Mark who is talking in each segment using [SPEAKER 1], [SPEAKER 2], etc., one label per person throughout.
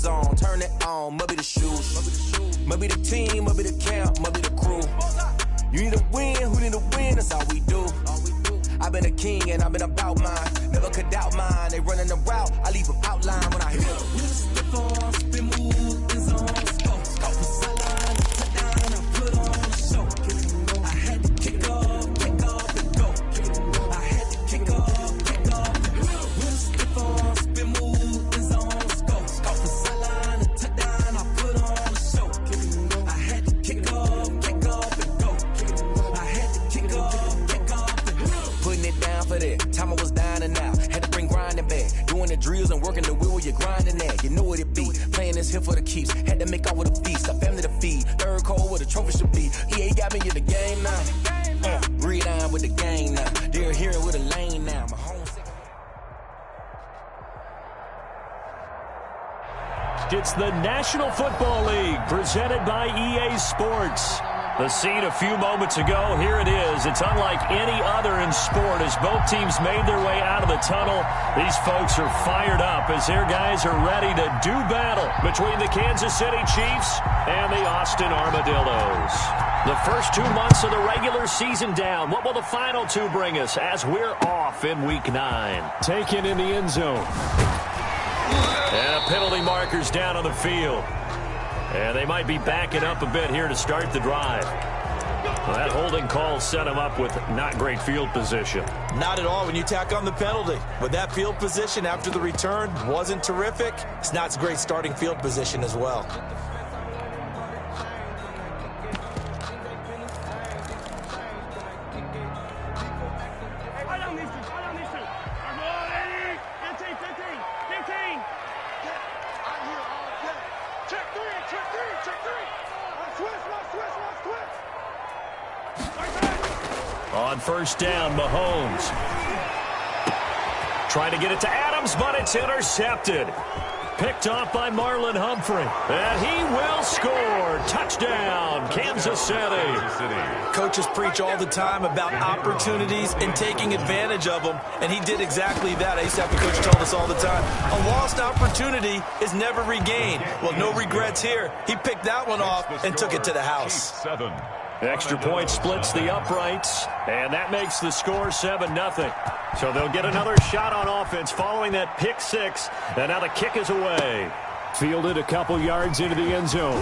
[SPEAKER 1] zone. Turn it on, must be the shoes. Must be the team, must be the camp, must be the crew. You need a win, who need a win, that's all we do. I've been a king and I've been about mine. Never could doubt mine. They running the route, I leave them outline when I hit them. Spin move, in zone, scope. Off the sideline, touchdown, I put on a show. I had to kick off and go. I had to kick off and go. With a stiff on, spin move, in zone, scope. Off the sideline, touchdown, I put on a show. I had to kick off and go. I had to kick off and go. Putting it down for that. Time I was down and out. Had to bring grinding back. Doing the drills and working the wheel where you're grinding at. You know what it be. Playing this here for the keeps. Had to make out with a feast. A family to feed. Third cold where the trophy should be. EA got me in the game now. Breed on with the game now. They're here with a lane now. My home.
[SPEAKER 2] It's the National Football League presented by EA Sports. The scene a few moments ago, here it is. It's unlike any other in sport as both teams made their way out of the tunnel. These folks are fired up as their guys are ready to do battle between the Kansas City Chiefs and the Austin Armadillos. The first 2 months of the regular season down. What will the final two bring us as we're off in Week 9? Taken in the end zone. And penalty markers down on the field. And they might be backing up a bit here to start the drive. Well, that holding call set him up with not great field position.
[SPEAKER 3] Not at all when you tack on the penalty. But that field position after the return wasn't terrific. It's not a great starting field position as well.
[SPEAKER 2] On first down, Mahomes. Trying to get it to Adams, but it's intercepted. Picked off by Marlon Humphrey. And he will score. Touchdown, Kansas City.
[SPEAKER 3] Coaches preach all the time about opportunities and taking advantage of them, and he did exactly that. I used to have a coach tell us all the time, a lost opportunity is never regained. Well, no regrets here. He picked that one off and took it to the house.
[SPEAKER 2] Extra point splits the uprights, and that makes the score 7-0. So they'll get another shot on offense following that pick six, and now the kick is away. Fielded a couple yards into the end zone.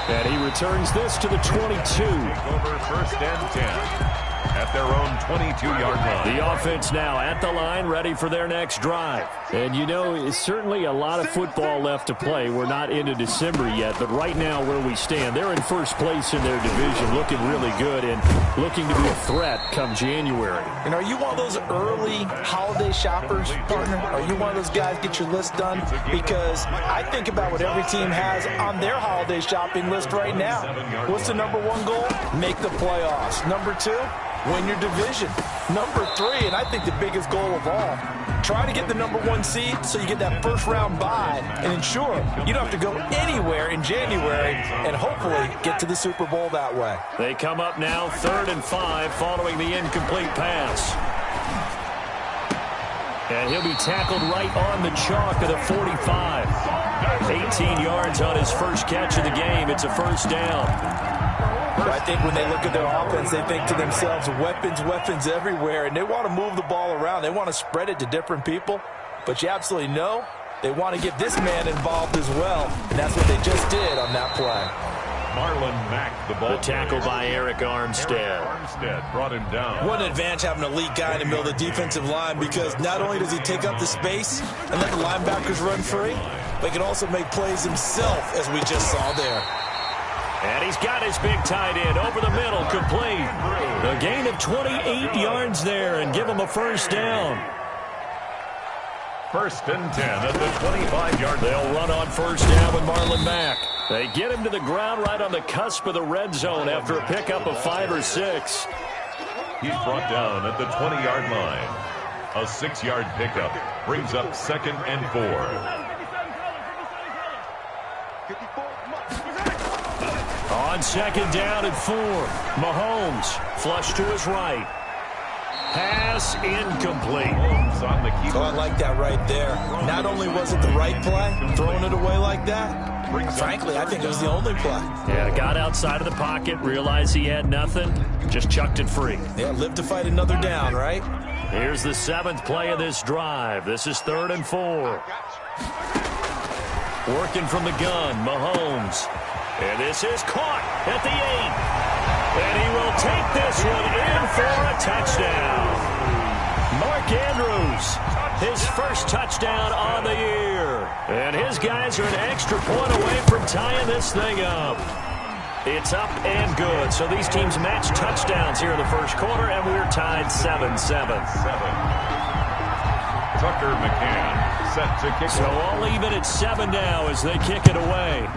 [SPEAKER 2] And he returns this to the 22.
[SPEAKER 4] Over first and 10 at their own 22-yard line.
[SPEAKER 2] The offense now at the line, ready for their next drive. And, you know, it's certainly a lot of football left to play. We're not into December yet, but right now where we stand, they're in first place in their division, looking really good and looking to be a threat come January.
[SPEAKER 3] And are you one of those early holiday shoppers, partner? Are you one of those guys get your list done? Because I think about what every team has on their holiday shopping list right now. What's the number one goal? Make the playoffs. Number two, win your division. Number three, and I think the biggest goal of all, try to get the number one seed so you get that first round bye and ensure you don't have to go anywhere in January and hopefully get to the Super Bowl that way.
[SPEAKER 2] They come up now 3rd and 5 following the incomplete pass. And he'll be tackled right on the chalk of the 45. 18 yards on his first catch of the game. It's a first down.
[SPEAKER 3] I think when they look at their offense, they think to themselves, weapons everywhere, and they want to move the ball around. They want to spread it to different people, but you absolutely know they want to get this man involved as well, and that's what they just did on that play.
[SPEAKER 4] Marlon Mack, the ball.
[SPEAKER 2] The tackle by Eric Armstead.
[SPEAKER 4] Armstead brought him down.
[SPEAKER 3] What an advantage having an elite guy in the middle of the defensive line, because not only does he take up the space and let the linebackers run free, but he can also make plays himself, as we just saw there.
[SPEAKER 2] And he's got his big tight end over the middle, complete. A gain of 28 yards there and give him a first down.
[SPEAKER 4] 1st and 10 at the 25-yard line.
[SPEAKER 2] They'll run on first down with Marlon Mack. They get him to the ground right on the cusp of the red zone after a pickup of 5 or 6.
[SPEAKER 4] He's brought down at the 20-yard line. A 6-yard pickup brings up 2nd and 4.
[SPEAKER 2] On 2nd down and 4, Mahomes flush to his right. Pass incomplete.
[SPEAKER 4] It's on the keeper.
[SPEAKER 3] Oh, I like that right there. Not only was it the right play, throwing it away like that, frankly, I think it was the only play.
[SPEAKER 2] Yeah, got outside of the pocket, realized he had nothing, just chucked it free.
[SPEAKER 3] Yeah, live to fight another down, right?
[SPEAKER 2] Here's the 7th play of this drive. This is 3rd and 4. Working from the gun, Mahomes. And this is caught at the 8. And he will take this one in for a touchdown. Mark Andrews, his first touchdown on the year. And his guys are an extra point away from tying this thing up. It's up and good. So these teams match touchdowns here in the first quarter, and we're tied 7-7.
[SPEAKER 4] Tucker McCann set to kick.
[SPEAKER 2] So all even at 7 now as they kick it away.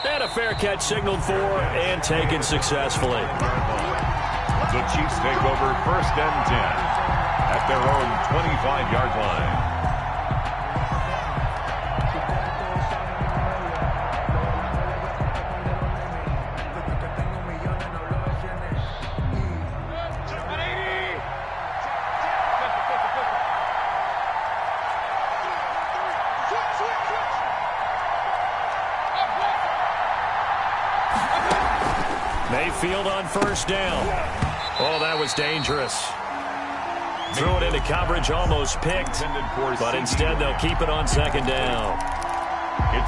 [SPEAKER 2] And a fair catch signaled for and taken successfully.
[SPEAKER 4] The Chiefs take over 1st and 10 at their own 25-yard line.
[SPEAKER 2] Mayfield on 1st down. Oh, that was dangerous. Threw it into coverage, almost picked, but instead they'll keep it on 2nd down.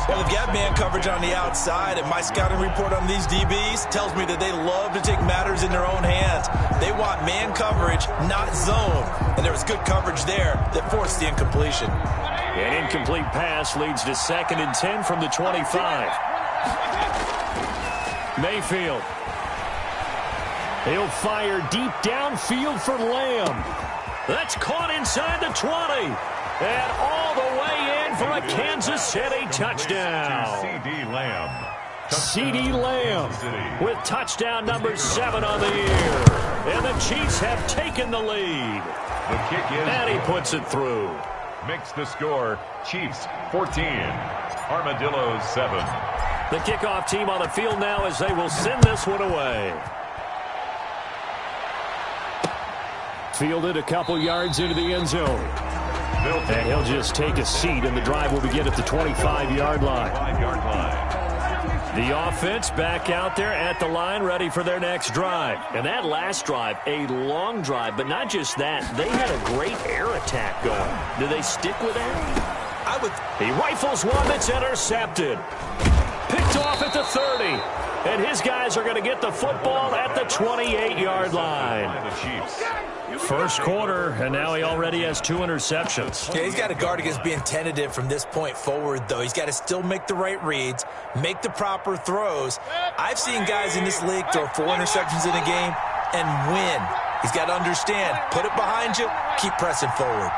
[SPEAKER 3] Well, they've got man coverage on the outside, and my scouting report on these DBs tells me that they love to take matters in their own hands. They want man coverage, not zone, and there was good coverage there that forced the incompletion.
[SPEAKER 2] An incomplete pass leads to 2nd and 10 from the 25. Mayfield. He'll fire deep downfield for Lamb. That's caught inside the 20. And all the way in for a Kansas City touchdown.
[SPEAKER 4] C.D. Lamb.
[SPEAKER 2] C.D. Lamb with touchdown number 7 on the year. And the Chiefs have taken the lead.
[SPEAKER 4] The kick is.
[SPEAKER 2] And he puts it through.
[SPEAKER 4] Makes the score Chiefs 14, Armadillos 7.
[SPEAKER 2] The kickoff team on the field now as they will send this one away. Fielded a couple yards into the end zone. And he'll just take a seat, and the drive will begin at the 25-yard line. The offense back out there at the line, ready for their next drive. And that last drive, a long drive, but not just that. They had a great air attack going. Do they stick with that? He rifles one that's intercepted. Picked off at the 30. And his guys are going to get the football at the 28-yard line. First quarter, and now he already has 2 interceptions.
[SPEAKER 3] Yeah, he's got to guard against being tentative from this point forward, though. He's got to still make the right reads, make the proper throws. I've seen guys in this league throw 4 interceptions in a game and win. He's got to understand, put it behind you, keep pressing forward.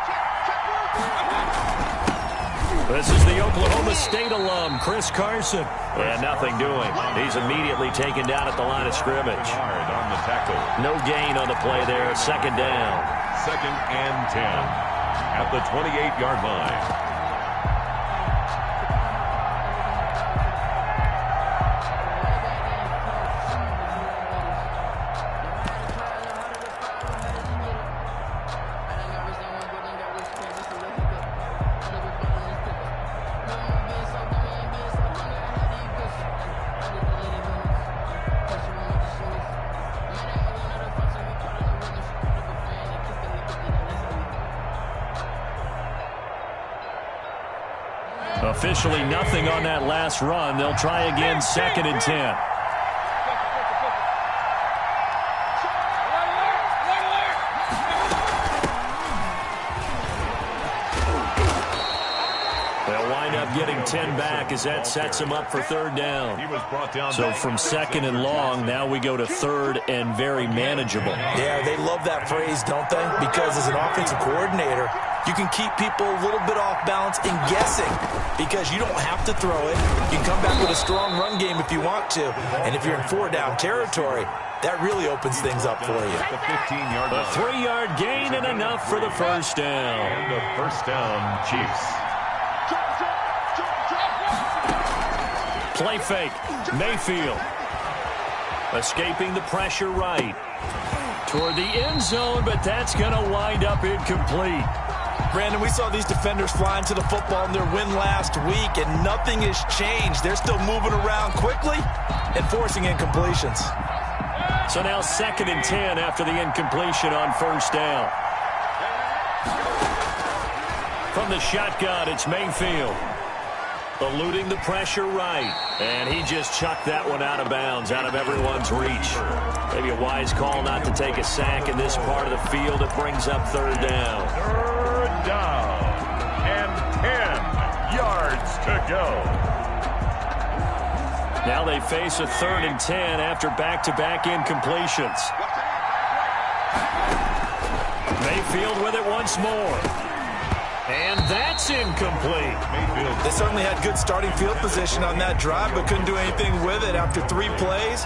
[SPEAKER 2] This is the Oklahoma State alum, Chris Carson. And nothing doing. He's immediately taken down at the line of scrimmage.
[SPEAKER 4] On the tackle.
[SPEAKER 2] No gain on the play there. 2nd down.
[SPEAKER 4] 2nd and 10 at the 28-yard line.
[SPEAKER 2] Officially nothing on that last run. They'll try again 2nd and 10. They'll wind up getting 10 back as that sets them up for 3rd down.
[SPEAKER 4] He was brought down.
[SPEAKER 2] So from 2nd and long, now we go to 3rd and very manageable.
[SPEAKER 3] Yeah, they love that phrase, don't they? Because as an offensive coordinator, you can keep people a little bit off balance and guessing because you don't have to throw it. You can come back with a strong run game if you want to. And if you're in 4-down territory, that really opens things up for you.
[SPEAKER 4] The 15-yard line.
[SPEAKER 2] A 3-yard gain and enough for the first down.
[SPEAKER 4] And the first down, Chiefs.
[SPEAKER 2] Play fake. Mayfield. Escaping the pressure right. toward the end zone, but that's going to wind up incomplete.
[SPEAKER 3] Brandon, we saw these defenders flying to the football in their win last week, and nothing has changed. They're still moving around quickly and forcing incompletions.
[SPEAKER 2] So now 2nd and 10 after the incompletion on first down. From the shotgun, it's Mayfield. Eluding the pressure right. And he just chucked that one out of bounds, out of everyone's reach. Maybe a wise call not to take a sack in this part of the field. It brings up 3rd down.
[SPEAKER 4] 3rd down and 10 yards to go.
[SPEAKER 2] Now they face a 3rd and 10 after back-to-back incompletions. Mayfield with it once more. And that's incomplete.
[SPEAKER 3] They certainly had good starting field position on that drive, but couldn't do anything with it after 3 plays.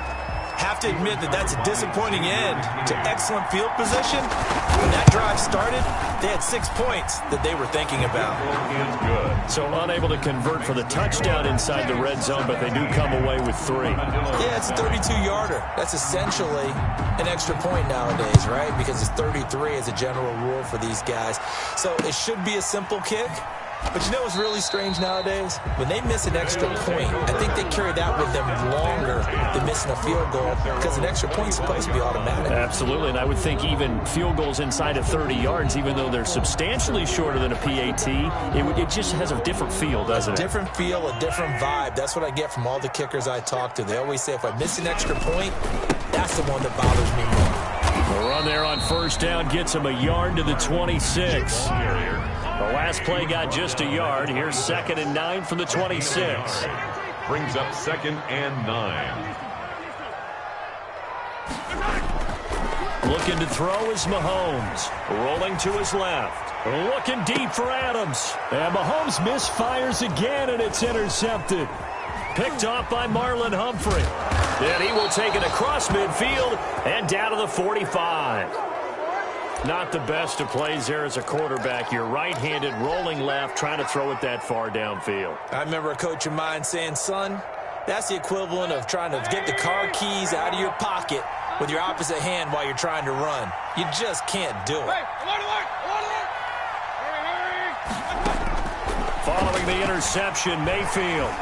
[SPEAKER 3] Have to admit that that's a disappointing end to excellent field position. When that drive started, they had 6 points that they were thinking about.
[SPEAKER 2] So unable to convert for the touchdown inside the red zone, but they do come away with 3.
[SPEAKER 3] Yeah, it's a 32-yarder. That's essentially an extra point nowadays, right? Because it's 33 as a general rule for these guys. So it should be a simple kick. But you know what's really strange nowadays? When they miss an extra point, I think they carry that with them longer than missing a field goal because an extra point is supposed to be automatic.
[SPEAKER 2] Absolutely, and I would think even field goals inside of 30 yards, even though they're substantially shorter than a PAT, it just has a different feel, doesn't it?
[SPEAKER 3] A different feel, a different vibe. That's what I get from all the kickers I talk to. They always say if I miss an extra point, that's the one that bothers me more.
[SPEAKER 2] The run there on first down gets him a yard to the 26. The last play got just a yard. Here's 2nd and 9 from the 26.
[SPEAKER 4] Brings up 2nd and 9.
[SPEAKER 2] Looking to throw is Mahomes. Rolling to his left. Looking deep for Adams. And Mahomes misfires again, and it's intercepted. Picked off by Marlon Humphrey. And he will take it across midfield and down to the 45. Not the best of plays there as a quarterback. You're right-handed, rolling left, trying to throw it that far downfield.
[SPEAKER 3] I remember a coach of mine saying, son, that's the equivalent of trying to get the car keys out of your pocket with your opposite hand while you're trying to run. You just can't do it.
[SPEAKER 2] Following the interception, Mayfield.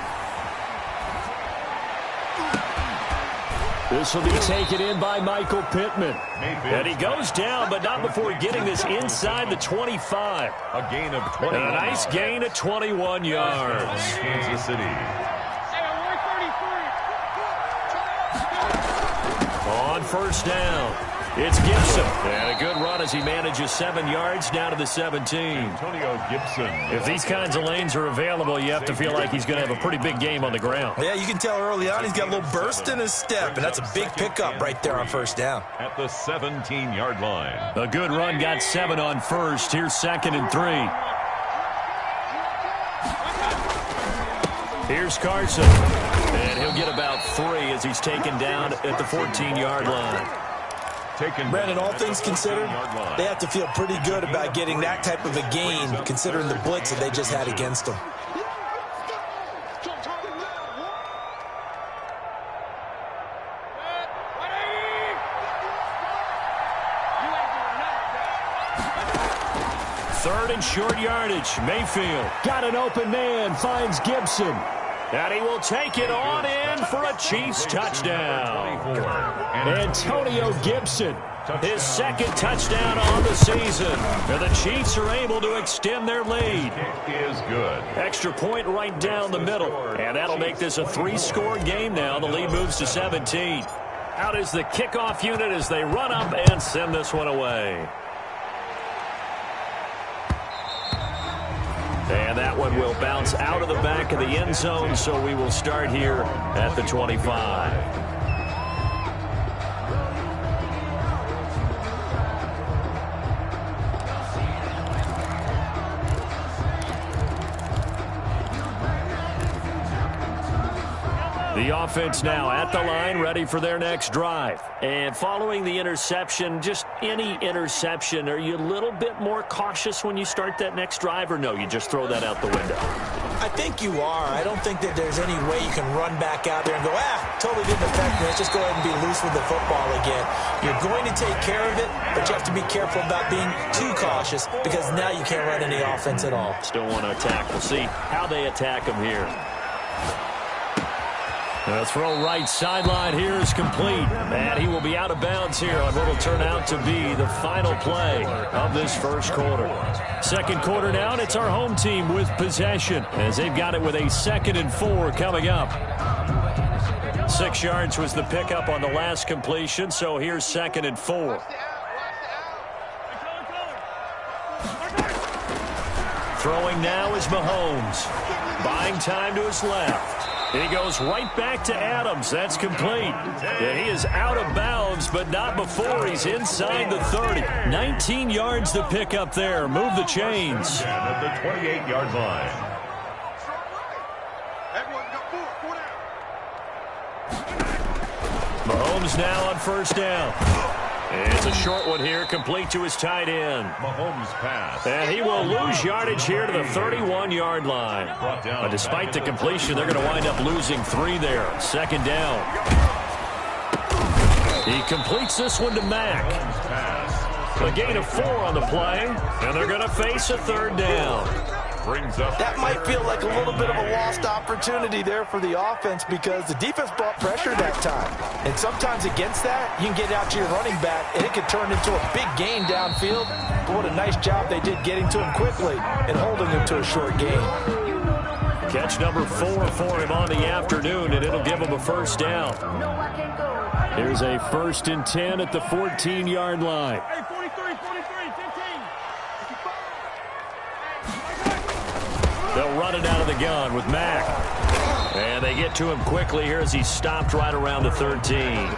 [SPEAKER 2] This will be taken in by Michael Pittman. And he goes down, but not before getting this inside the 25.
[SPEAKER 4] A gain of 20.
[SPEAKER 2] And a nice gain of 21 yards.
[SPEAKER 4] Kansas City.
[SPEAKER 2] On first down, it's Gibson. And a good run as he manages 7 yards down to the 17.
[SPEAKER 4] Antonio Gibson.
[SPEAKER 2] If these kinds of lanes are available, you have to feel like he's going to have a pretty big game on the ground.
[SPEAKER 3] Yeah, you can tell early on he's got a little burst in his step, and that's a big pickup right there on first down.
[SPEAKER 4] At the 17-yard line.
[SPEAKER 2] A good run got 7 on first. Here's 2nd and 3. Here's Carson. And he'll get about 3 as he's taken down at the 14-yard line.
[SPEAKER 3] Brandon, all things considered, they have to feel pretty good about getting that type of a gain, considering the blitz that they just had against them.
[SPEAKER 2] Third and short yardage. Mayfield got an open man, finds Gibson. And he will take it on in for a Chiefs touchdown. Antonio Gibson, his 2nd touchdown on the season. And the Chiefs are able to extend their lead.
[SPEAKER 4] It is good.
[SPEAKER 2] Extra point right down the middle. And that'll make this a 3-score game now. The lead moves to 17. Out is the kickoff unit as they run up and send this one away. And that one will bounce out of the back of the end zone, so we will start here at the 25. The offense now at the line, ready for their next drive. And following the interception, just any interception, are you a little bit more cautious when you start that next drive, or no, you just throw that out the window?
[SPEAKER 3] I think you are. I don't think that there's any way you can run back out there and go, totally didn't affect me. Let's just go ahead and be loose with the football again. You're going to take care of it, but you have to be careful about being too cautious because now you can't run any offense at all.
[SPEAKER 2] Still want to attack. We'll see how they attack him here. The throw right sideline here is complete. And he will be out of bounds here on what will turn out to be the final play of this first quarter. Second quarter now, and it's our home team with possession as they've got it with a 2nd and 4 coming up. 6 yards was the pickup on the last completion, so here's 2nd and 4. Throwing now is Mahomes. Buying time to his left. He goes right back to Adams. That's complete. And he is out of bounds, but not before he's inside the 30. 19 yards to pick up there. Move the chains.
[SPEAKER 4] At the 28-yard line.
[SPEAKER 2] Mahomes now on first down. It's a short one here, complete to his tight end.
[SPEAKER 4] Mahomes pass.
[SPEAKER 2] And he will lose yardage here to the 31-yard line. But despite the completion, they're going to wind up losing 3 there. 2nd down. He completes this one to Mack. A gain of 4 on the play, and they're going to face a 3rd down.
[SPEAKER 3] That might feel like a little bit of a lost opportunity there for the offense because the defense brought pressure that time. And sometimes against that, you can get out to your running back, and it can turn into a big gain downfield. But what a nice job they did getting to him quickly and holding him to a short gain.
[SPEAKER 2] Catch number 4 for him on the afternoon, and it'll give him a first down. Here's a 1st and 10 at the 14-yard line. They'll run it out of the gun with Mack. And they get to him quickly here as he stopped right around the 13.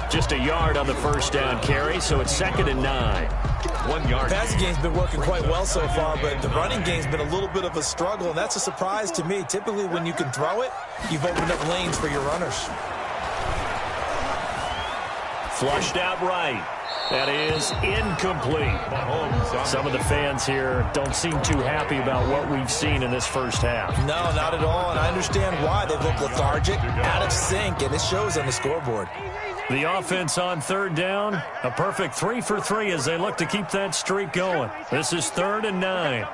[SPEAKER 2] Just a yard on the first down carry, so it's 2nd and 9.
[SPEAKER 4] 1 yard.
[SPEAKER 3] The passing game's been working quite well so far, but the running game's been a little bit of a struggle, and that's a surprise to me. Typically, when you can throw it, you've opened up lanes for your runners.
[SPEAKER 2] Flushed out right. That is incomplete. Some of the fans here don't seem too happy about what we've seen in this first half.
[SPEAKER 3] No, not at all, and I understand why. They look lethargic, out of sync, and it shows on the scoreboard.
[SPEAKER 2] The offense on 3rd down, a perfect 3 for 3 as they look to keep that streak going. This is 3rd and 9.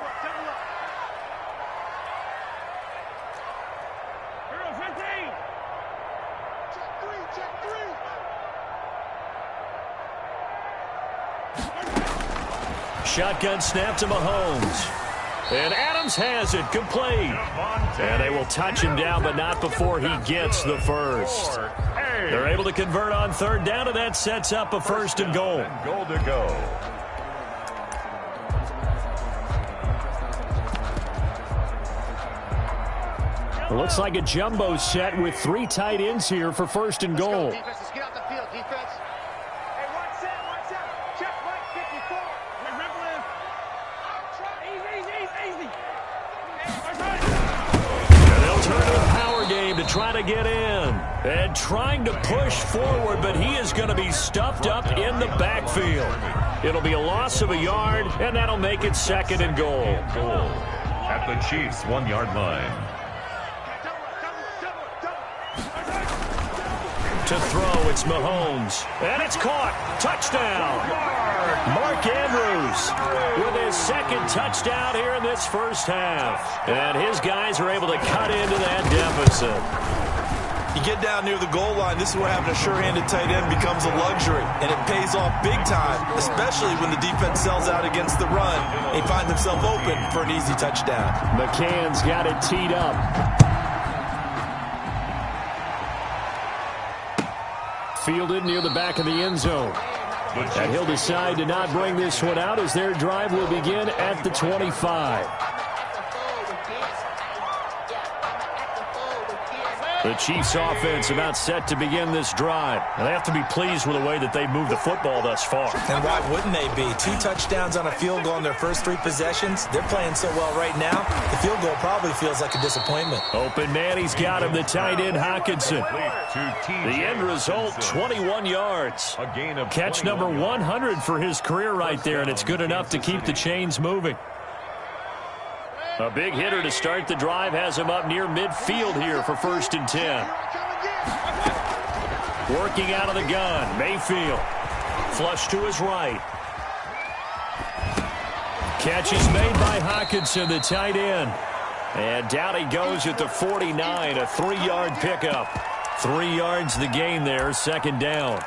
[SPEAKER 2] Shotgun snap to Mahomes. And Adams has it complete. And they will touch him down, but not before he gets the first. They're able to convert on 3rd down, and that sets up a 1st and goal.
[SPEAKER 4] Goal to go.
[SPEAKER 2] It looks like a jumbo set with 3 tight ends here for 1st and goal.
[SPEAKER 5] Let's get out the field, defense. Hey, watch out. Check right, 54. Easy.
[SPEAKER 2] And they'll turn to the power game to try to get in. And trying to push forward, but he is going to be stuffed up in the backfield. It'll be a loss of a yard, and that'll make it 2nd and goal.
[SPEAKER 4] At the Chiefs' 1-yard line.
[SPEAKER 2] To throw, it's Mahomes. And it's caught. Touchdown. Mark Andrews with his 2nd touchdown here in this first half. And his guys are able to cut into that deficit.
[SPEAKER 3] You get down near the goal line, this is where having a sure-handed tight end becomes a luxury, and it pays off big time, especially when the defense sells out against the run. He finds himself open for an easy touchdown.
[SPEAKER 2] McCann's got it teed up. Fielded near the back of the end zone. And he'll decide to not bring this one out as their drive will begin at the 25. The Chiefs offense about set to begin this drive. And they have to be pleased with the way that they've moved the football thus far.
[SPEAKER 3] And why wouldn't they be? 2 touchdowns on a field goal in their first 3 possessions. They're playing so well right now, the field goal probably feels like a disappointment.
[SPEAKER 2] Open man, he's got him, the tight end Hockenson. The end result, 21 yards. Catch number 100 for his career right there, and it's good enough to keep the chains moving. A big hitter to start the drive has him up near midfield here for 1st and 10. Working out of the gun, Mayfield. Flush to his right. Catch is made by Hockenson, the tight end. And down he goes at the 49, a 3-yard pickup. 3 yards the gain there, 2nd down.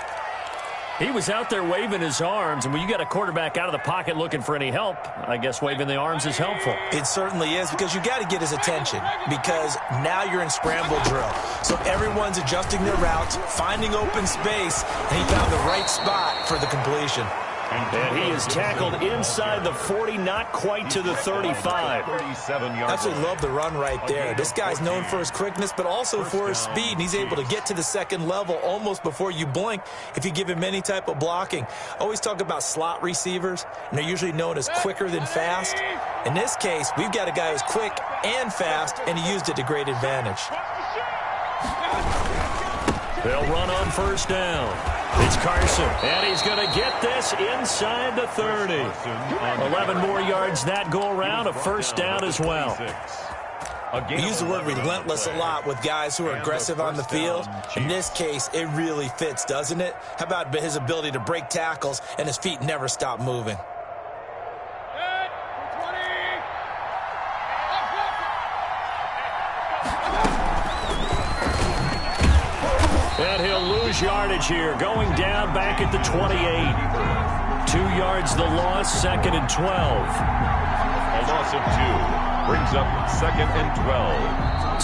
[SPEAKER 2] He was out there waving his arms, and when you got a quarterback out of the pocket looking for any help, I guess waving the arms is helpful.
[SPEAKER 3] It certainly is, because you got to get his attention, because now you're in scramble drill. So everyone's adjusting their routes, finding open space, and he found the right spot for the completion.
[SPEAKER 2] And he is tackled inside the 40, not quite to the 35.
[SPEAKER 3] I absolutely love the run right there. This guy's known for his quickness, but also for his speed, and he's able to get to the 2nd level almost before you blink if you give him any type of blocking. I always talk about slot receivers, and they're usually known as quicker than fast. In this case, we've got a guy who's quick and fast, and he used it to great advantage.
[SPEAKER 2] They'll run on 1st down. It's Carson, and he's going to get this inside the 30. 11 more yards that go around, a 1st down as well.
[SPEAKER 3] We use the word relentless a lot with guys who are aggressive on the field. In this case, it really fits, doesn't it? How about his ability to break tackles and his feet never stop moving?
[SPEAKER 2] And he'll lose yardage here, going down back at the 28. 2 yards the loss, 2nd and 12.
[SPEAKER 4] A loss of 2 brings up 2nd and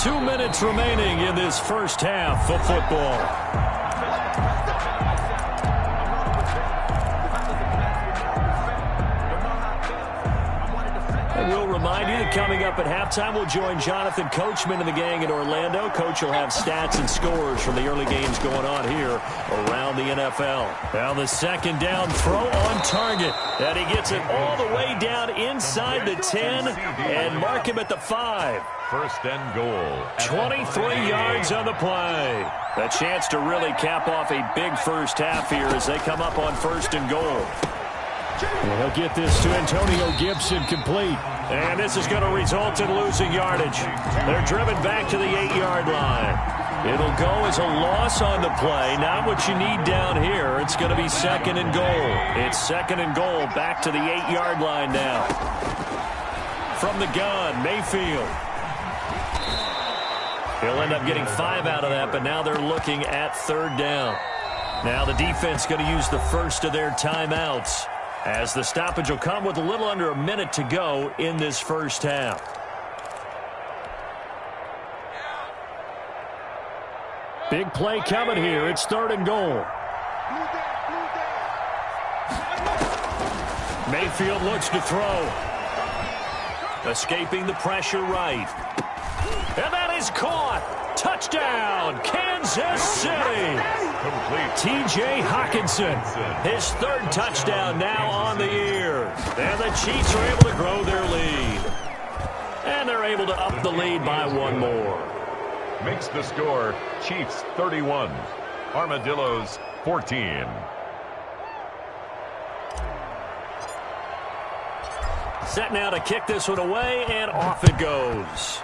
[SPEAKER 4] 12.
[SPEAKER 2] 2 minutes remaining in this 1st half of football. We'll remind you that coming up at halftime, we'll join Jonathan Coachman and the gang in Orlando. Coach will have stats and scores from the early games going on here around the NFL. Now the 2nd down throw on target. And he gets it all the way down inside the 10 and mark him at the 5.
[SPEAKER 4] 1st and goal.
[SPEAKER 2] 23 yards on the play. A chance to really cap off a big 1st half here as they come up on 1st and goal. And he'll get this to Antonio Gibson complete. And this is going to result in losing yardage. They're driven back to the 8-yard line. It'll go as a loss on the play. Not what you need down here. It's going to be 2nd and goal. It's 2nd and goal back to the 8-yard line now. From the gun, Mayfield. He'll end up getting 5 out of that, but now they're looking at 3rd down. Now the defense going to use the first of their timeouts, as the stoppage will come with a little under a minute to go in this 1st half. Big play coming here. It's 3rd and goal. Mayfield looks to throw. Escaping the pressure right. And that is caught. Touchdown, Kansas City. T.J. Hockenson, his 3rd touchdown now on the year. And the Chiefs are able to grow their lead. And they're able to up the lead by 1 more.
[SPEAKER 4] Makes the score Chiefs 31, Armadillos 14.
[SPEAKER 2] Set now to kick this one away, and off it goes.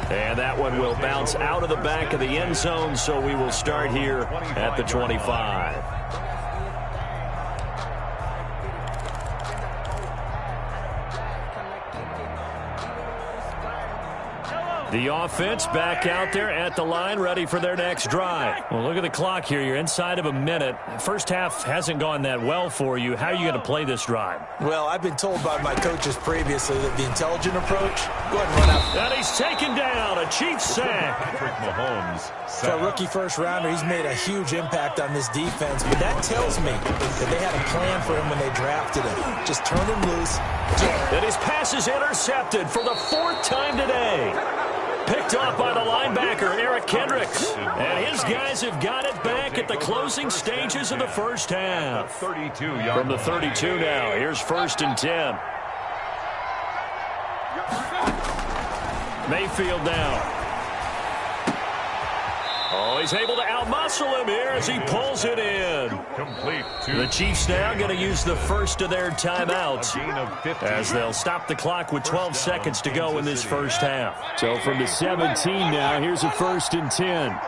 [SPEAKER 2] And that one will bounce out of the back of the end zone, so we will start here at the 25. The offense back out there at the line, ready for their next drive. Well, look at the clock here. You're inside of a minute. First half hasn't gone that well for you. How are you going to play this drive?
[SPEAKER 3] Well, I've been told by my coaches previously that the intelligent approach, go ahead and run out.
[SPEAKER 2] And he's taken down, a Chiefs sack.
[SPEAKER 4] Patrick Mahomes.
[SPEAKER 3] For a rookie first-rounder, he's made a huge impact on this defense, but that tells me that they had a plan for him when they drafted him. Just turn him loose.
[SPEAKER 2] And his pass is intercepted for the 4th time today. Picked off by the linebacker, Eric Kendricks. And his guys have got it back at the closing stages of the first half. From the 32 now, here's 1st and 10. Mayfield down. Oh, he's able to outmuscle him here as he pulls it in.
[SPEAKER 4] Complete.
[SPEAKER 2] The Chiefs now going to use the first of their timeouts as they'll stop the clock with 12 seconds to go in this first half. So from the 17 now, here's a 1st and 10.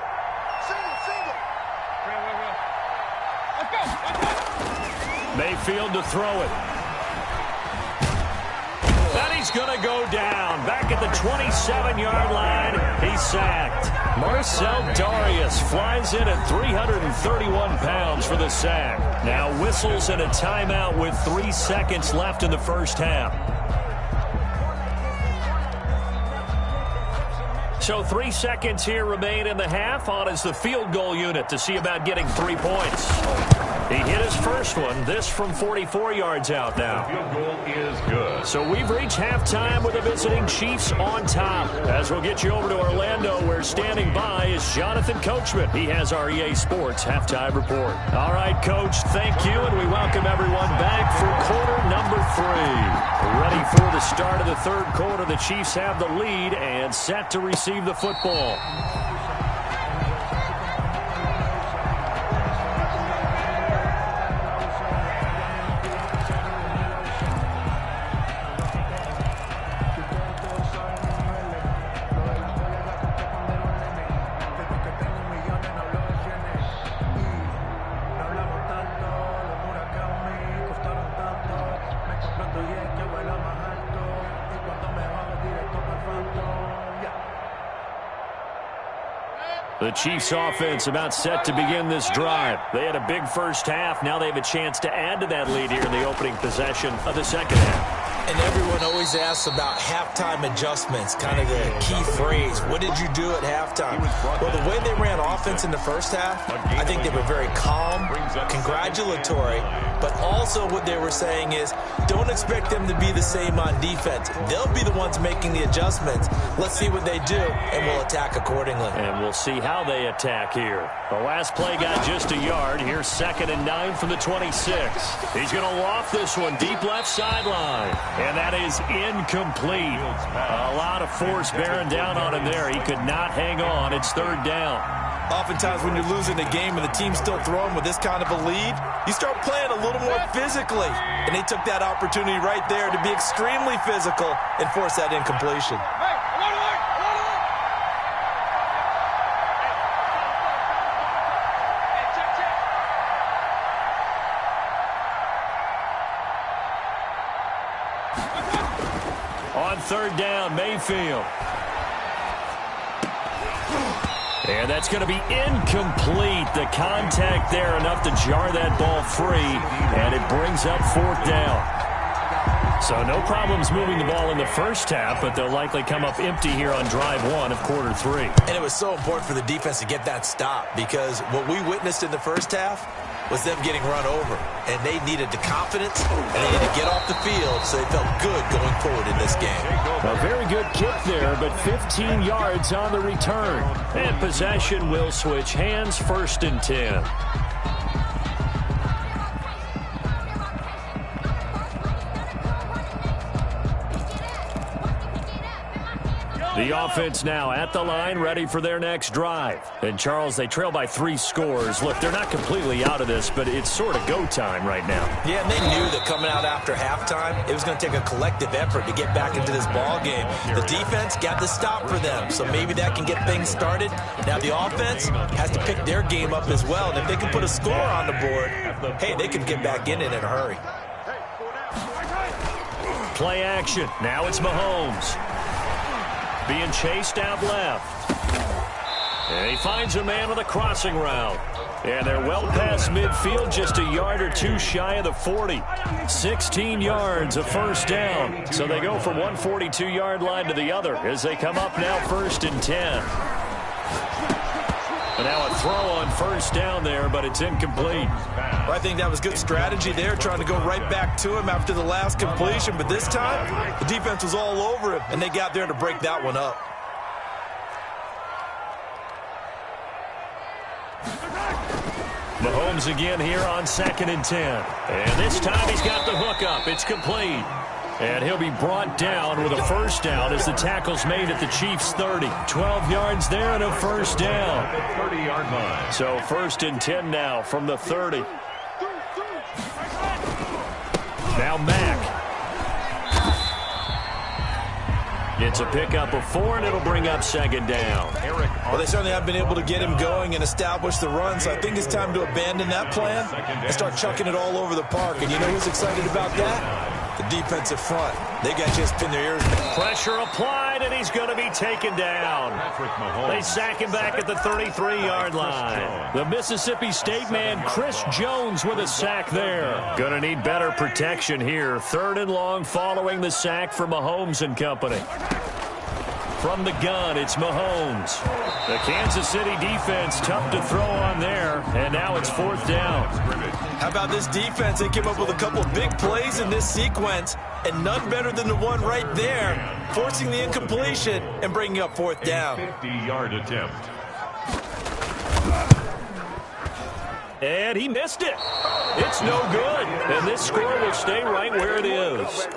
[SPEAKER 2] Mayfield to throw it. And he's going to go down. Back at the 27-yard line, he's sacked. Marcel Darius flies in at 331 pounds for the sack. Now whistles and a timeout with 3 seconds left in the first half. So 3 seconds here remain in the half. On is the field goal unit to see about getting 3 points. He hit his first one. This from 44 yards out now.
[SPEAKER 4] The field goal is good.
[SPEAKER 2] So we've reached halftime with the visiting Chiefs on top. As we'll get you over to Orlando, where standing by is Jonathan Coachman. He has our EA Sports halftime report. All right, Coach, thank you, and we welcome everyone back for quarter number 3. Ready for the start of the third quarter. The Chiefs have the lead and set to receive the football. The Chiefs offense about set to begin this drive. They had a big first half. Now they have a chance to add to that lead here in the opening possession of the second half.
[SPEAKER 3] And everyone always asks about halftime adjustments, kind of the key phrase. What did you do at halftime? Well, the way they ran offense in the first half, I think they were very calm, congratulatory, but also what they were saying is don't expect them to be the same on defense. They'll be the ones making the adjustments. Let's see what they do, and we'll attack accordingly.
[SPEAKER 2] And we'll see how they attack here. The last play got just a yard. Here's 2nd and 9 from the 26. He's going to loft this one deep left sideline. And that is incomplete. A lot of force bearing down on him there. He could not hang on. It's 3rd down.
[SPEAKER 3] Oftentimes when you're losing a game and the team's still throwing with this kind of a lead, you start playing a little more physically. And they took that opportunity right there to be extremely physical and force that incompletion.
[SPEAKER 2] On 3rd down, Mayfield. And that's going to be incomplete. The contact there enough to jar that ball free, and it brings up 4th down. So no problems moving the ball in the first half, but they'll likely come up empty here on drive 1 of quarter 3.
[SPEAKER 3] And it was so important for the defense to get that stop because what we witnessed in the first half was them getting run over. And they needed the confidence, and they needed to get off the field so they felt good going forward in this game.
[SPEAKER 2] A very good kick there, but 15 yards on the return. And possession will switch hands, 1st and 10. The offense now at the line, ready for their next drive. And, Charles, they trail by 3 scores. Look, they're not completely out of this, but it's sort of go time right now.
[SPEAKER 3] Yeah, and they knew that coming out after halftime, it was going to take a collective effort to get back into this ball game. The defense got the stop for them, so maybe that can get things started. Now the offense has to pick their game up as well, and if they can put a score on the board, hey, they can get back in it in a hurry.
[SPEAKER 2] Play action. Now it's Mahomes. Being chased out left. And he finds a man with a crossing route. And they're well past midfield, just a yard or 2 shy of the 40. 16 yards, a 1st down. So they go from one 42-yard line to the other as they come up now 1st and 10. And now a throw on 1st down there, but it's incomplete.
[SPEAKER 3] Well, I think that was good strategy there, trying to go right back to him after the last completion. But this time, the defense was all over him, and they got there to break that one up.
[SPEAKER 2] Mahomes again here on 2nd and 10. And this time he's got the hook up. It's complete. And he'll be brought down with a first down as the tackle's made at the Chiefs' 30. 12 yards there and a first down.
[SPEAKER 4] 30-yard line.
[SPEAKER 2] So 1st and 10 now from the 30. Now Mack. It's a pickup of 4, and it'll bring up 2nd down.
[SPEAKER 3] Well, they certainly have been able to get him going and establish the run, so I think it's time to abandon that plan and start chucking it all over the park. And you know who's excited about that? The defensive front. They got just pinned their ears.
[SPEAKER 2] Pressure applied, and he's going to be taken down. They sack him back at the 33-yard line. The Mississippi State man, Chris Jones, with a sack there. Going to need better protection here. 3rd and long following the sack for Mahomes and company. From the gun, it's Mahomes. The Kansas City defense tough to throw on there, and now it's 4th down.
[SPEAKER 3] How about this defense? They came up with a couple of big plays in this sequence, and none better than the one right there, forcing the incompletion and bringing up 4th down.
[SPEAKER 4] 50-yard attempt.
[SPEAKER 2] And he missed it. It's no good, and this score will stay right where it is.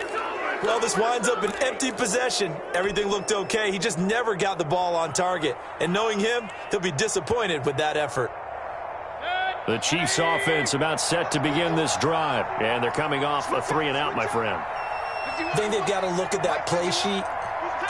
[SPEAKER 3] Well, this winds up an empty possession. Everything looked okay. He just never got the ball on target. And knowing him, he'll be disappointed with that effort.
[SPEAKER 2] The Chiefs offense about set to begin this drive. And they're coming off a 3-and-out, my friend.
[SPEAKER 3] I think they've got to look at that play sheet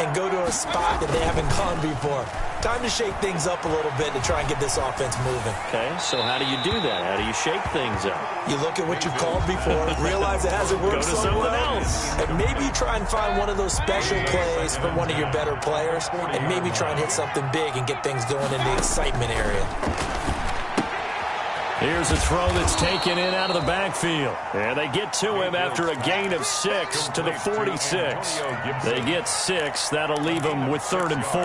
[SPEAKER 3] and go to a spot that they haven't gone before. Time to shake things up a little bit to try and get this offense moving.
[SPEAKER 2] Okay, so how do you do that? How do you shake things up?
[SPEAKER 3] You look at what you called before, realize it hasn't worked so well, and maybe try and find one of those special plays from one of your better players, and maybe try and hit something big and get things going in the excitement area.
[SPEAKER 2] Here's a throw that's taken in out of the backfield. And they get to him after a gain of 6 to the 46. They get 6. That'll leave them with 3rd and 4.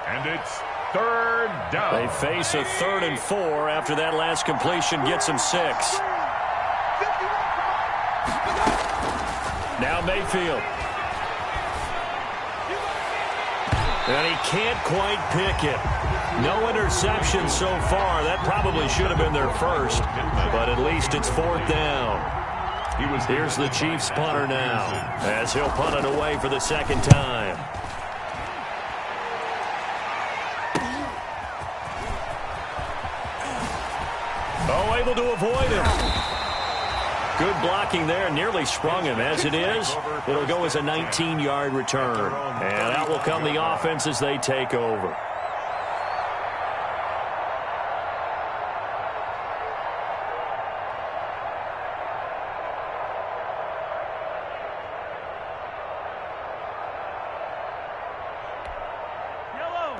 [SPEAKER 4] And it's 3rd down.
[SPEAKER 2] They face a 3rd and 4 after that last completion gets them 6. Now Mayfield. And he can't quite pick it. No interception so far. That probably should have been their first, but at least it's 4th down. Here's the Chiefs punter now, as he'll punt it away for the 2nd time. Oh, able to avoid him. Good blocking there, nearly sprung him. As it is, it'll go as a 19-yard return. And out will come the offense as they take over.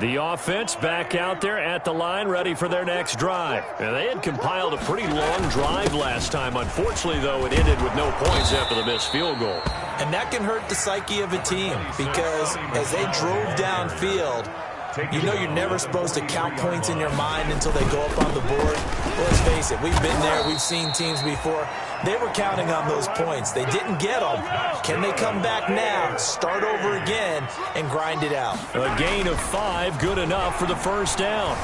[SPEAKER 2] The offense back out there at the line, ready for their next drive. And they had compiled a pretty long drive last time. Unfortunately, though, it ended with no points after the missed field goal.
[SPEAKER 3] And that can hurt the psyche of a team because as they drove downfield, you know you're never supposed to count points in your mind until they go up on the board. Well, let's face it, we've been there. We've seen teams before. They were counting on those points. They didn't get them. Can they come back now, start over again, and grind it out?
[SPEAKER 2] A gain of 5, good enough for the first down.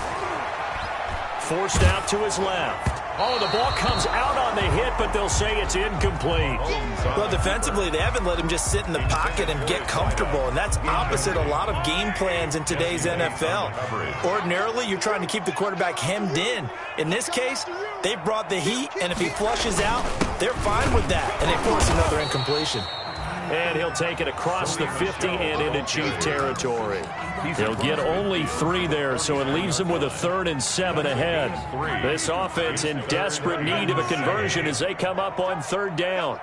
[SPEAKER 2] Forced out to his left. Oh, the ball comes out on the hit, but they'll say it's incomplete.
[SPEAKER 3] Well, defensively, they haven't let him just sit in the pocket and get comfortable, and that's opposite a lot of game plans in today's NFL. Ordinarily, you're trying to keep the quarterback hemmed in. In this case, they brought the heat, and if he flushes out, they're fine with that, and they force another incompletion.
[SPEAKER 2] And he'll take it across the 50 and into Chief territory. He'll get only 3 there, so it leaves him with a 3rd and 7 ahead. This offense in desperate need of a conversion as they come up on 3rd down.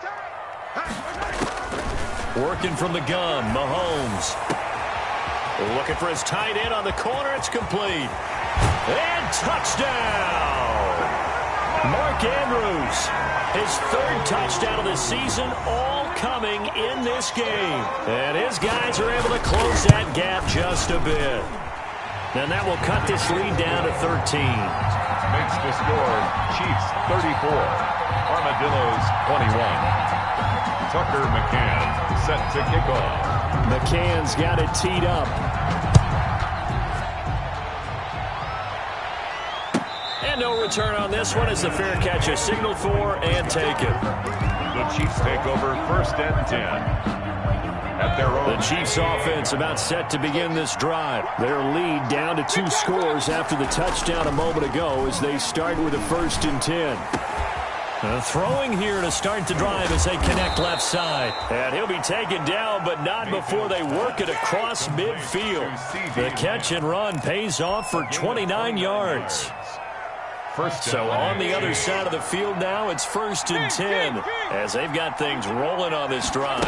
[SPEAKER 2] Working from the gun, Mahomes. Looking for his tight end on the corner. It's complete. And touchdown! Mark Andrews, his 3rd touchdown of the season, all coming in this game. And his guys are able to close that gap just a bit. And that will cut this lead down to 13.
[SPEAKER 4] Makes the score Chiefs 34, Armadillos 21. Tucker McCann set to kick off.
[SPEAKER 2] McCann's got it teed up. And And no return on this one as the fair catch is signaled for and taken.
[SPEAKER 4] The Chiefs take over 1st and 10. At their own.
[SPEAKER 2] The Chiefs offense about set to begin this drive. Their lead down to 2 scores after the touchdown a moment ago as they start with a 1st and 10. Throwing here to start the drive as they connect left side. And he'll be taken down, but not before they work it across midfield. The catch and run pays off for 29 yards. So on the other side of the field now, it's 1st and 10 as they've got things rolling on this drive.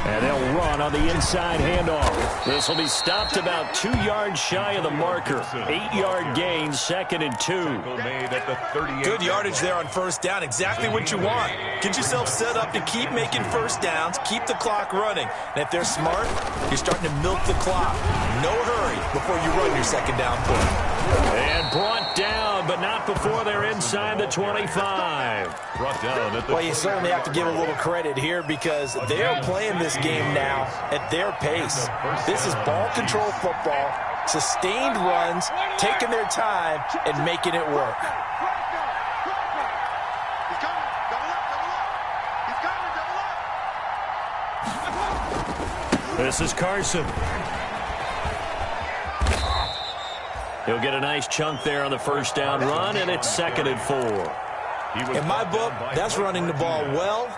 [SPEAKER 2] And they'll run on the inside handoff. This will be stopped about 2 yards shy of the marker. 8-yard gain, 2nd and 2.
[SPEAKER 3] Good yardage there on 1st down. Exactly what you want. Get yourself set up to keep making 1st downs, keep the clock running. And if they're smart, you're starting to milk the clock. No hurry before you run your 2nd down play.
[SPEAKER 2] And brought down, but not before they're inside the 25.
[SPEAKER 4] Brought down at the
[SPEAKER 3] well, you certainly have to give a little credit here because they're playing this game now at their pace. This is ball control football, sustained runs, taking their time, and making it work.
[SPEAKER 2] This is Carson. He'll get a nice chunk there on the 1st down run, and it's 2nd and 4.
[SPEAKER 3] In my book, that's running the ball well,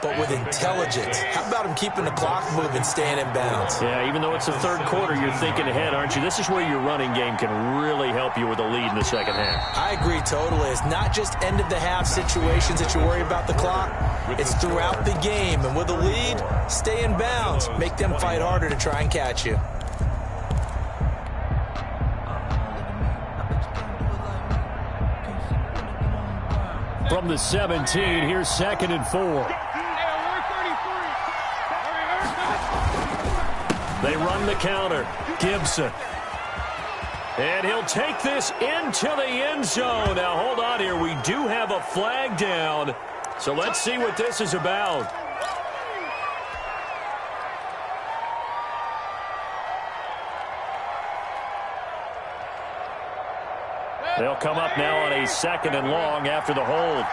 [SPEAKER 3] but with intelligence. How about him keeping the clock moving, staying in bounds?
[SPEAKER 2] Yeah, even though it's the 3rd quarter, you're thinking ahead, aren't you? This is where your running game can really help you with a lead in the 2nd half.
[SPEAKER 3] I agree totally. It's not just end-of-the-half situations that you worry about the clock. It's throughout the game. And with a lead, stay in bounds. Make them fight harder to try and catch you.
[SPEAKER 2] From the 17, here's 2nd and 4. They run the counter. Gibson. And he'll take this into the end zone. Now, hold on here. We do have a flag down. So let's see what this is about. They'll come up now on a 2nd and long after the hold.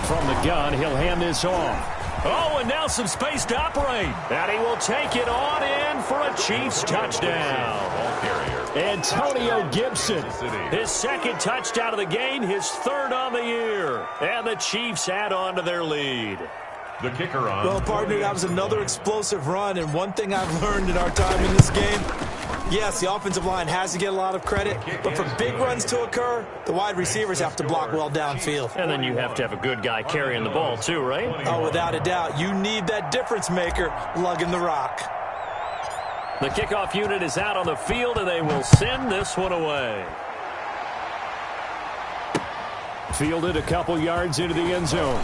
[SPEAKER 2] From the gun, he'll hand this off. Oh, and now some space to operate. And he will take it on in for a Chiefs touchdown. Antonio Gibson, his 2nd touchdown of the game, his 3rd on the year. And the Chiefs add on to their lead.
[SPEAKER 4] The kicker on.
[SPEAKER 3] Well, partner, that was another explosive run, and one thing I've learned in our time in this game, yes, the offensive line has to get a lot of credit, but for big runs to occur, the wide receivers have to block well downfield.
[SPEAKER 2] And then you have to have a good guy carrying the ball too, right?
[SPEAKER 3] Oh, without a doubt. You need that difference maker lugging the rock.
[SPEAKER 2] The kickoff unit is out on the field, and they will send this one away. Fielded a couple yards into the end zone.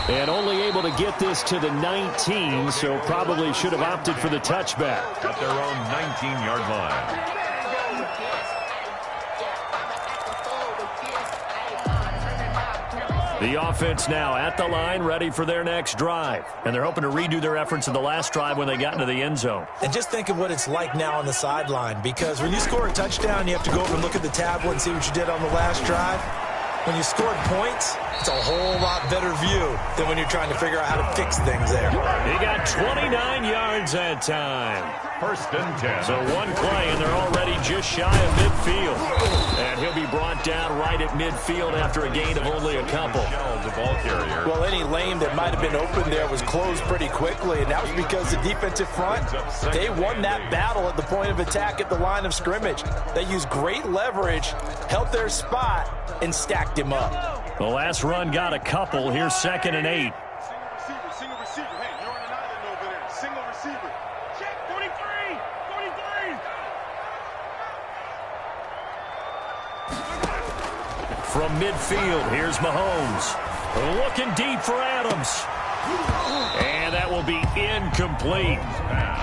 [SPEAKER 2] And only able to get this to the 19, so probably should have opted for the touchback.
[SPEAKER 4] At their own 19-yard line.
[SPEAKER 2] The offense now at the line, ready for their next drive. And they're hoping to redo their efforts in the last drive when they got into the end zone.
[SPEAKER 3] And just think of what it's like now on the sideline, because when you score a touchdown, you have to go over and look at the tablet and see what you did on the last drive. When you scored points, it's a whole lot better view than when you're trying to figure out how to fix things there.
[SPEAKER 2] He got 29 yards that time.
[SPEAKER 4] 1st and 10.
[SPEAKER 2] So one play, and they're already just shy of midfield. And he'll be brought down right at midfield after a gain of only a couple.
[SPEAKER 4] The ball carrier.
[SPEAKER 3] Well, any lane that might have been open there was closed pretty quickly, and that was because the defensive front, they won that battle at the point of attack at the line of scrimmage. They used great leverage, held their spot, and stacked him up.
[SPEAKER 2] The last run got a couple. Here's 2nd and 8.
[SPEAKER 5] Single receiver. Hey, you're on an island over there. Single receiver. Check 43. 43.
[SPEAKER 2] From midfield, here's Mahomes. Looking deep for Adams. And that will be incomplete.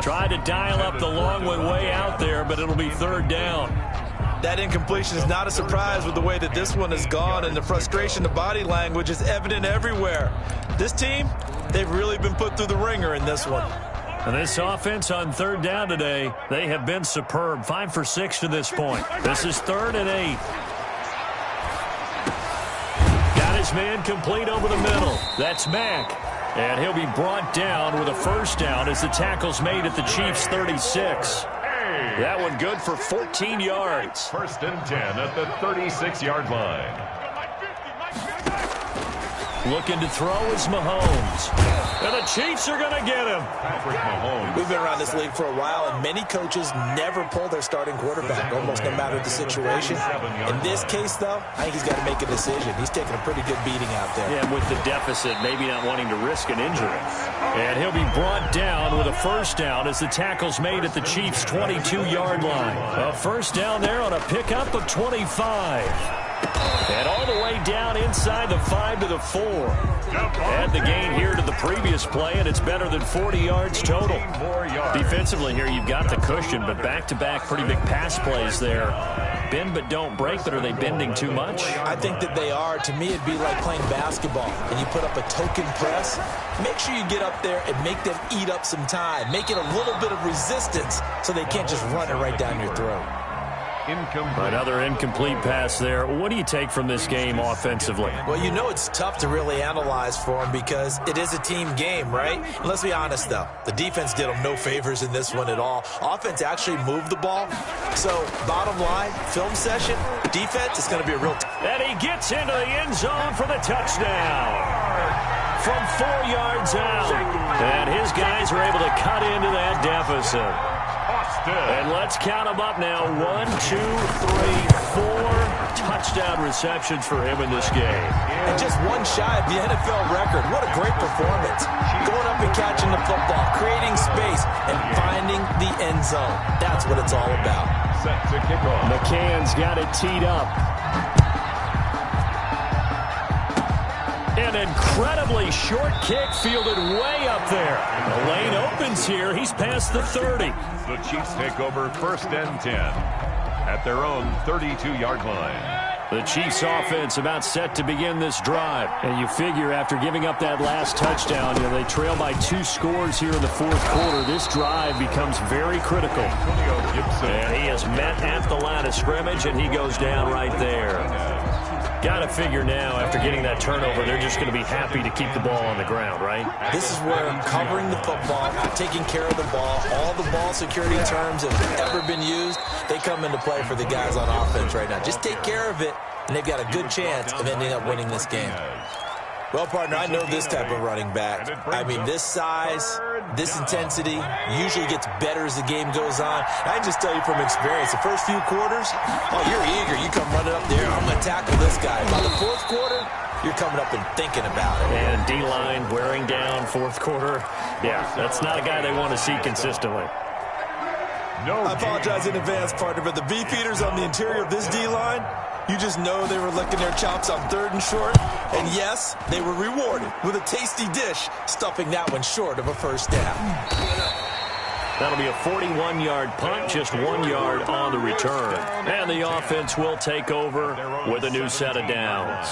[SPEAKER 2] Tried to dial up the long one way out there, but it'll be 3rd down.
[SPEAKER 3] That incompletion is not a surprise with the way that this one has gone, and the frustration, the body language is evident everywhere. This team, they've really been put through the ringer in this one.
[SPEAKER 2] And this offense on third down today, they have been superb. 5 for 6 to this point. This is 3rd and 8. Got his man complete over the middle. That's Mack. And he'll be brought down with a first down as the tackle's made at the Chiefs' 36. That one good for 14 yards.
[SPEAKER 4] 1st and 10 at the 36-yard line.
[SPEAKER 2] Looking to throw is Mahomes. And the Chiefs are going to get him.
[SPEAKER 4] Patrick Mahomes.
[SPEAKER 3] We've been around this league for a while, and many coaches never pull their starting quarterback, almost no matter the situation. In this case, though, I think he's got to make a decision. He's taking a pretty good beating out there.
[SPEAKER 2] Yeah, with the deficit, maybe not wanting to risk an injury. And he'll be brought down with a first down as the tackle's made at the Chiefs' 22-yard line. A first down there on a pickup of 25. And all the way down inside the 5 to the 4. Add the gain here to the previous play, and it's better than 40 yards total. Defensively here, you've got the cushion, but back-to-back pretty big pass plays there. Bend but don't break, but are they bending too much?
[SPEAKER 3] I think that they are. To me, it'd be like playing basketball, and you put up a token press. Make sure you get up there and make them eat up some time. Make it a little bit of resistance so they can't just run it right down your throat.
[SPEAKER 2] Another incomplete pass there. What do you take from this game offensively?
[SPEAKER 3] Well, you know it's tough to really analyze for them because it is a team game, right? And let's be honest, though. The defense did them no favors in this one at all. Offense actually moved the ball. So, bottom line, film session, defense is going to be a real...
[SPEAKER 2] And he gets into the end zone for the touchdown. From 4 yards out. And his guys are able to cut into that deficit. And let's count them up now. 1, 2, 3, 4 touchdown receptions for him in this game.
[SPEAKER 3] And just one shy of the NFL record. What a great performance. Going up and catching the football, creating space, and finding the end zone. That's what it's all about.
[SPEAKER 4] Set to kick off.
[SPEAKER 2] McCann's got it teed up. An incredibly short kick fielded way up there. The lane opens here. He's past the 30.
[SPEAKER 4] The Chiefs take over 1st and 10 at their own 32-yard line.
[SPEAKER 2] The Chiefs offense about set to begin this drive. And you figure after giving up that last touchdown, they trail by 2 scores here in the 4th quarter. This drive becomes very critical. And he is met at the line of scrimmage, and he goes down right there. Got to figure now, after getting that turnover, they're just going to be happy to keep the ball on the ground, right?
[SPEAKER 3] This is where covering the football, taking care of the ball, all the ball security terms that have ever been used, they come into play for the guys on offense right now. Just take care of it, and they've got a good chance of ending up winning this game. Well, partner, I know this type of running back. I mean, this size, this intensity usually gets better as the game goes on. I can just tell you from experience, the first few quarters, oh, you're eager. You come running up there, I'm going to tackle this guy. By the 4th quarter, you're coming up and thinking about it.
[SPEAKER 2] And D-line wearing down 4th quarter. Yeah, that's not a guy they want to see consistently.
[SPEAKER 3] I apologize in advance, partner, but the beefeaters on the interior of this D-line, you just know they were licking their chops on 3rd and short. And yes, they were rewarded with a tasty dish, stuffing that one short of a first down.
[SPEAKER 2] That'll be a 41-yard punt, just 1 yard on the return. And the offense will take over with a new set of downs.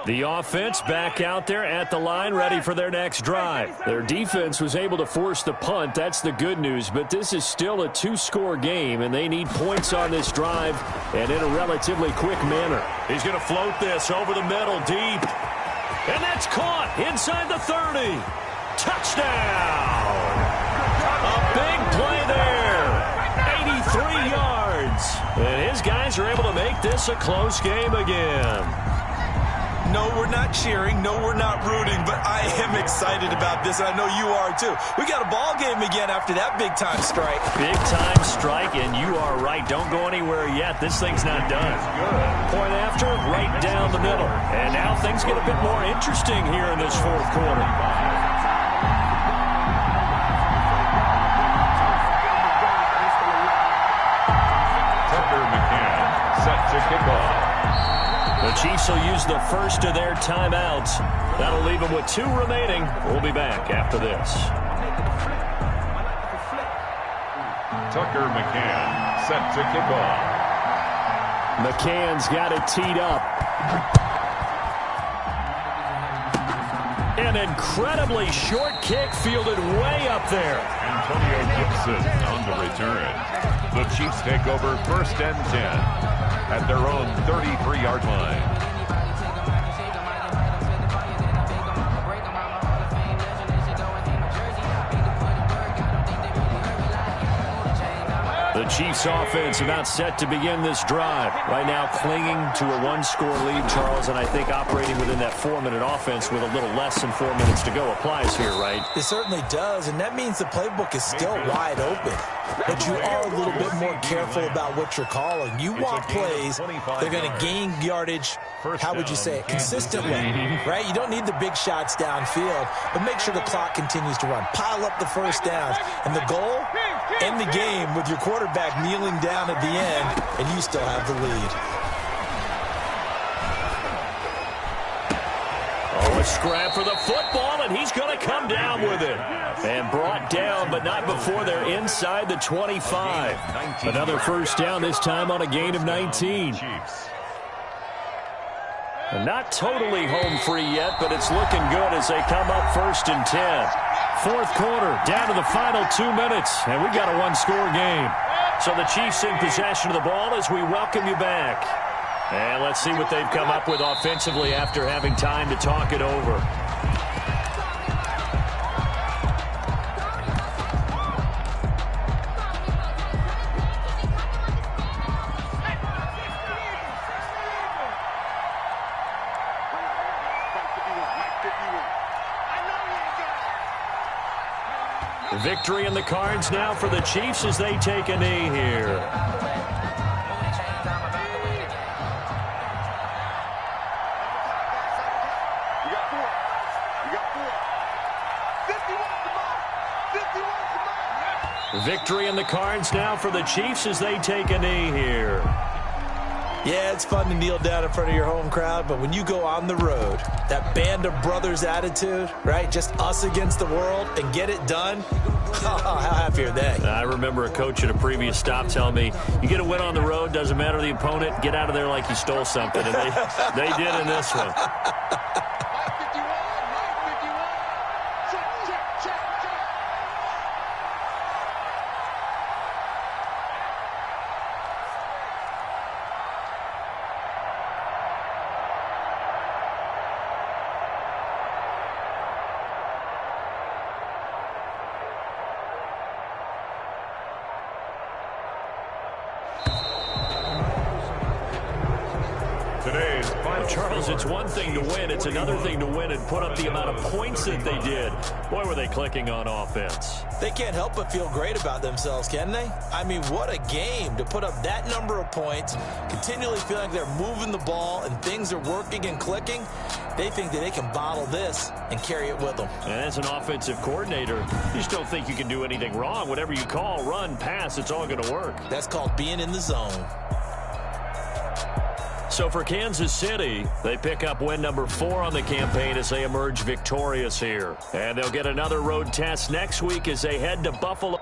[SPEAKER 2] The offense back out there at the line, ready for their next drive. Their defense was able to force the punt. That's the good news, but this is still a 2-score game, and they need points on this drive and in a relatively quick manner. He's going to float this over the middle, deep. And that's caught inside the 30. Touchdown! A big play there. 83 yards. And his guys are able to make this a close game again.
[SPEAKER 3] No, we're not cheering. No, we're not rooting. But I am excited about this, and I know you are too. We got a ball game again after that big-time strike.
[SPEAKER 2] Big-time strike, and you are right. Don't go anywhere yet. This thing's not done. Point after, right down the middle. And now things get a bit more interesting here in this 4th quarter.
[SPEAKER 4] Tucker McCann set to kick off.
[SPEAKER 2] The Chiefs will use the first of their timeouts. That'll leave them with 2 remaining. We'll be back after this.
[SPEAKER 4] Tucker McCann set to kick off.
[SPEAKER 2] McCann's got it teed up. An incredibly short kick fielded way up there.
[SPEAKER 4] Antonio Gibson on the return. The Chiefs take over 1st and 10 at their own 33-yard line.
[SPEAKER 2] The Chiefs offense about set to begin this drive. Right now clinging to a one-score lead, Charles, and I think operating within that 4-minute offense with a little less than 4 minutes to go applies here, right?
[SPEAKER 3] It certainly does, and that means the playbook is still wide open. But you are a little bit more careful about what you're calling. You want plays, they're going to gain yardage, how would you say it, consistently, right? You don't need the big shots downfield, but make sure the clock continues to run. Pile up the first downs, and the goal, end the game with your quarterback kneeling down at the end, and you still have the lead.
[SPEAKER 2] Oh, a scrap for the football, and he's going to come down with it. And brought down, but not before they're inside the 25. Another first down, this time on a gain of 19. And not totally home free yet, but it's looking good as they come up 1st and 10. Fourth quarter, down to the final 2 minutes, and we've got a one-score game. So the Chiefs in possession of the ball as we welcome you back. And let's see what they've come up with offensively after having time to talk it over. Victory in the cards now for the Chiefs as they take a knee here. Victory in the cards now for the Chiefs as they take a knee here.
[SPEAKER 3] Yeah, it's fun to kneel down in front of your home crowd, but when you go on the road, that band of brothers attitude, right? Just us against the world and get it done. How happy are they?
[SPEAKER 2] I remember a coach at a previous stop telling me, you get a win on the road, doesn't matter the opponent, get out of there like you stole something. And they did in this one. Charles, it's one thing to win. It's another thing to win and put up the amount of points that they did. Boy, were they clicking on offense.
[SPEAKER 3] They can't help but feel great about themselves, can they? I mean, what a game to put up that number of points, continually feel like they're moving the ball and things are working and clicking. They think that they can bottle this and carry it with them.
[SPEAKER 2] And as an offensive coordinator, you just don't think you can do anything wrong. Whatever you call, run, pass, it's all going to work.
[SPEAKER 3] That's called being in the zone.
[SPEAKER 2] So for Kansas City, they pick up win number 4 on the campaign as they emerge victorious here. And they'll get another road test next week as they head to Buffalo.